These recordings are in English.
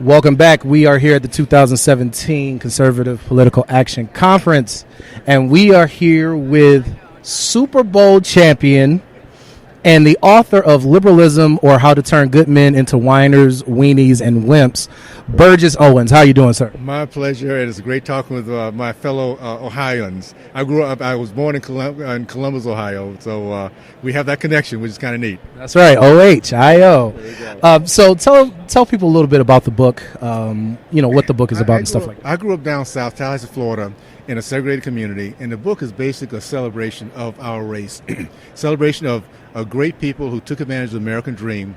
Welcome back. We are here at the 2017 Conservative Political Action Conference, and we are here with Super Bowl champion and the author of Liberalism or How to Turn Good Men into Whiners, Weenies, and Wimps, Burgess Owens. How are you doing, sir? My pleasure. It is great talking with my fellow Ohioans. I was born in Columbus, Ohio, so we have that connection, which is kind of neat. That's right, OHIO. So tell people a little bit about the book, what the book is about and stuff like that. I grew up down south, Tallahassee, Florida, in a segregated community, and the book is basically a celebration of our race, celebration of great people who took advantage of the American dream,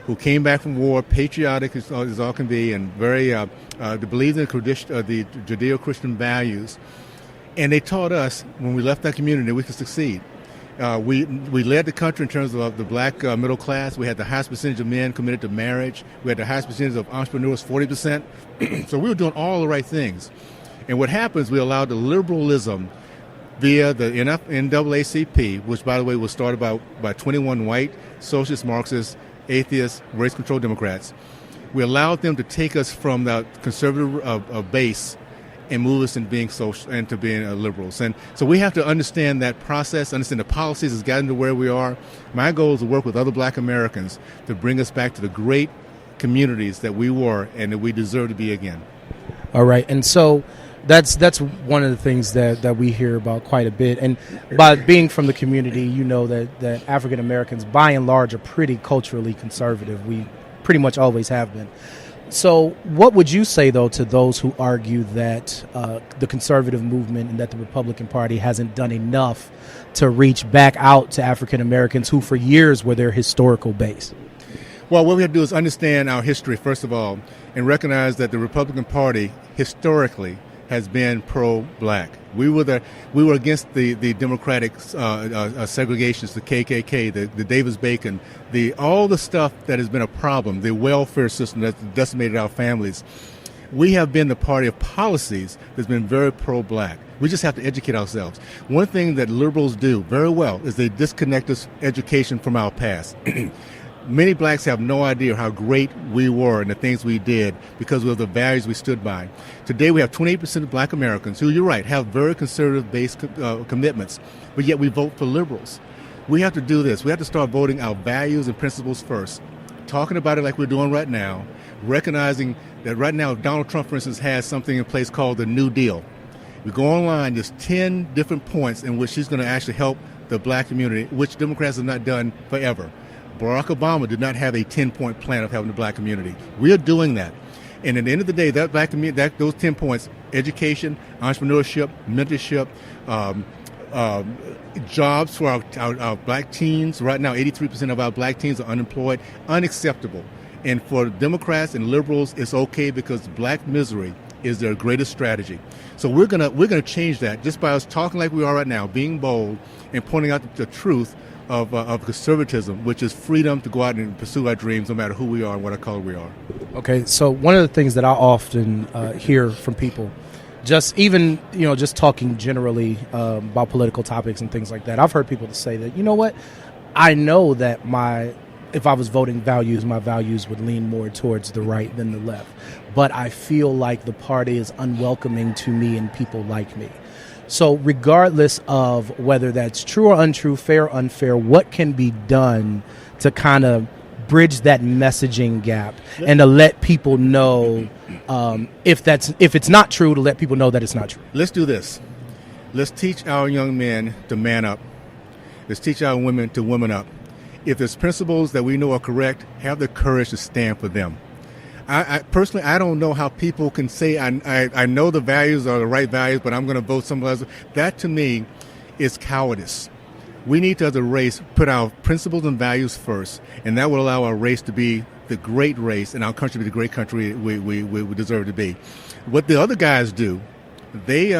who came back from war, patriotic as all can be, and very believed in the Judeo-Christian values. And they taught us, when we left that community, that we could succeed. We led the country in terms of the black middle class. We had the highest percentage of men committed to marriage. We had the highest percentage of entrepreneurs, 40%. So we were doing all the right things. And what happens, we allowed the liberalism via the NAACP, which, by the way, was started by 21 white socialist, Marxist, atheist, race-controlled Democrats. We allowed them to take us from the conservative base and move us into being social and to being liberals. And so we have to understand that process, understand the policies that's gotten to where we are. My goal is to work with other black Americans to bring us back to the great communities that we were and that we deserve to be again. All right. And so that's one of the things that we hear about quite a bit. And by being from the community, you know that African Americans, by and large, are pretty culturally conservative. We pretty much always have been. So what would you say, though, to those who argue that the conservative movement and that the Republican Party hasn't done enough to reach back out to African Americans who for years were their historical base? Well, what we have to do is understand our history, first of all, and recognize that the Republican Party historically has been pro-black. We were against the Democratic segregations, the KKK, the Davis-Bacon, all the stuff that has been a problem, the welfare system that's decimated our families. We have been the party of policies that's been very pro-black. We just have to educate ourselves. One thing that liberals do very well is they disconnect us education from our past. Many blacks have no idea how great we were and the things we did because of the values we stood by. Today we have 28% of black Americans who, you're right, have very conservative-based commitments, but yet we vote for liberals. We have to do this. We have to start voting our values and principles first, talking about it like we're doing right now, recognizing that right now Donald Trump, for instance, has something in place called the New Deal. We go online, there's 10 different points in which he's going to actually help the black community, which Democrats have not done forever. Barack Obama did not have a 10-point plan of helping the black community. We are doing that. And at the end of the day, that black community, those 10 points, education, entrepreneurship, mentorship, jobs for our black teens. Right now, 83% of our black teens are unemployed. Unacceptable. And for Democrats and liberals, it's okay because black misery is their greatest strategy. So we're gonna change that just by us talking like we are right now, being bold and pointing out the truth of conservatism, which is freedom to go out and pursue our dreams no matter who we are and what color we are. Okay, so one of the things that I often hear from people, just talking generally about political topics and things like that, I've heard people to say that, you know what, I know that if I was voting values, my values would lean more towards the right than the left, but I feel like the party is unwelcoming to me and people like me. So regardless of whether that's true or untrue, fair or unfair, what can be done to kind of bridge that messaging gap and to let people know if it's not true, to let people know that it's not true? Let's do this. Let's teach our young men to man up. Let's teach our women to woman up. If there's principles that we know are correct, have the courage to stand for them. I personally, I don't know how people can say, I know the values are the right values, but I'm going to vote somewhere else. That, to me, is cowardice. We need to, as a race, put our principles and values first, and that will allow our race to be the great race and our country to be the great country we deserve to be. What the other guys do, they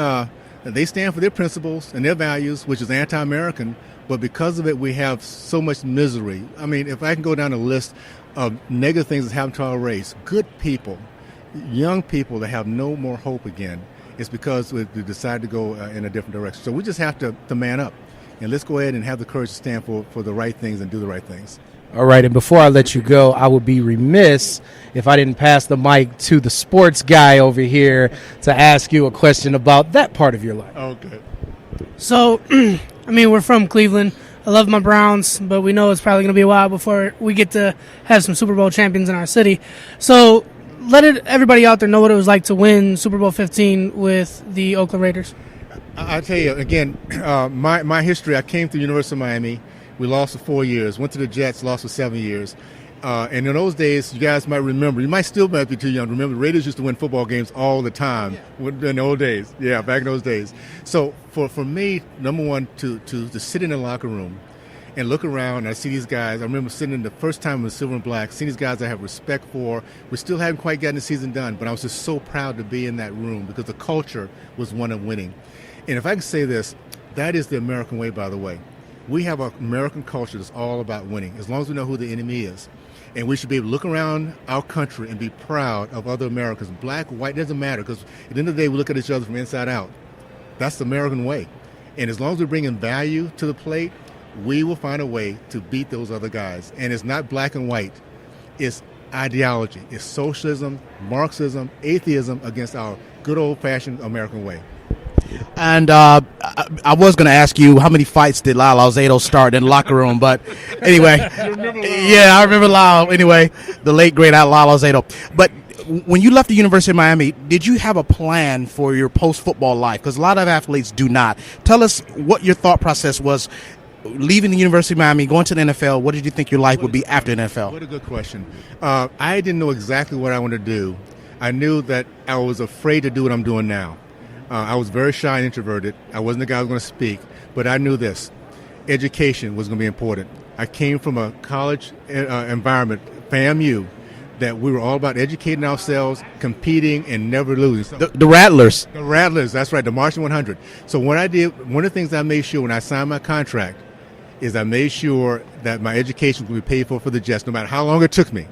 stand for their principles and their values, which is anti-American, but because of it, we have so much misery. I mean, if I can go down a list of negative things that happen to our race, good people, young people that have no more hope again, it's because we decided to go in a different direction. So we just have to man up, and let's go ahead and have the courage to stand for the right things and do the right things. All right, and before I let you go, I would be remiss if I didn't pass the mic to the sports guy over here to ask you a question about that part of your life. Okay. So, we're from Cleveland. I love my Browns, but we know it's probably going to be a while before we get to have some Super Bowl champions in our city. So, everybody out there know what it was like to win Super Bowl 15 with the Oakland Raiders. I'll tell you, again, my history, I came through University of Miami. We lost for 4 years. Went to the Jets, lost for 7 years. And in those days, you guys might remember, you might still be too young to remember, the Raiders used to win football games all the time in the old days. Yeah, back in those days. So for me, number one, to sit in the locker room and look around and I see these guys. I remember sitting in the first time with Silver and Black, seeing these guys I have respect for. We still hadn't quite gotten the season done, but I was just so proud to be in that room because the culture was one of winning. And if I can say this, that is the American way, by the way. We have an American culture that's all about winning, as long as we know who the enemy is. And we should be able to look around our country and be proud of other Americans. Black, white, doesn't matter, because at the end of the day, we look at each other from inside out. That's the American way. And as long as we're bringing value to the plate, we will find a way to beat those other guys. And it's not black and white. It's ideology. It's socialism, Marxism, atheism against our good old-fashioned American way. And I was going to ask you how many fights did Lyle Alzado start in the locker room, but anyway, yeah, I remember Lyle. Anyway, the late great Lyle Alzado. But when you left the University of Miami, did you have a plan for your post-football life? Because a lot of athletes do not. Tell us what your thought process was leaving the University of Miami, going to the NFL. What did you think your life would be after the NFL? What a good question. I didn't know exactly what I wanted to do. I knew that I was afraid to do what I'm doing now. I was very shy and introverted. I wasn't the guy who was going to speak, but I knew this. Education was going to be important. I came from a college environment, FAMU, that we were all about educating ourselves, competing, and never losing. So, the Rattlers. The Rattlers, that's right, the Marching 100. So what I did, one of the things I made sure when I signed my contract is I made sure that my education would be paid for the Jets, no matter how long it took me.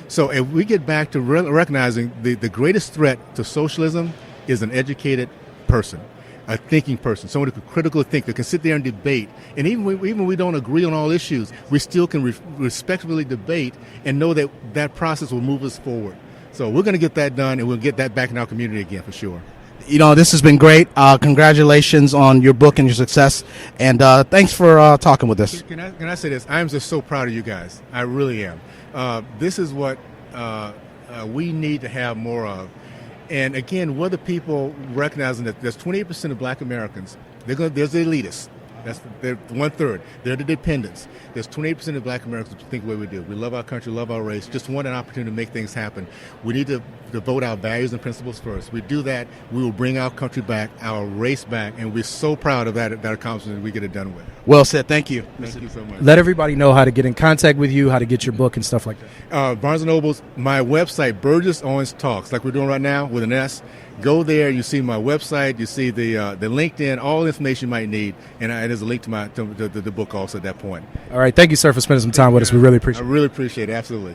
So if we get back to recognizing the greatest threat to socialism is an educated person, a thinking person, someone who can critically think, that can sit there and debate. And even when we don't agree on all issues, we still can respectfully debate and know that that process will move us forward. So we're going to get that done, and we'll get that back in our community again for sure. You know, this has been great. Congratulations on your book and your success. And thanks for talking with us. Can I say this? I am just so proud of you guys. I really am. This is what we need to have more of. And again, whether people recognizing that there's 28% of black Americans, there's the elitists. They're 1/3. They're the dependents. There's 28% of black Americans who think the way we do. We love our country, love our race, just want an opportunity to make things happen. We need to devote our values and principles first. We do that, we will bring our country back, our race back, and we're so proud of that accomplishment we get it done with. Well said. Thank you. Thank you so much. Let everybody know how to get in contact with you, how to get your book and stuff like that. Barnes & Noble's, my website, Burgess Owens Talks, like we're doing right now with an S. Go there, you see my website, you see the LinkedIn, all the information you might need, and there's a link to the book also at that point. All right, thank you, sir, for spending some time with us. We really appreciate it. I really appreciate it, absolutely.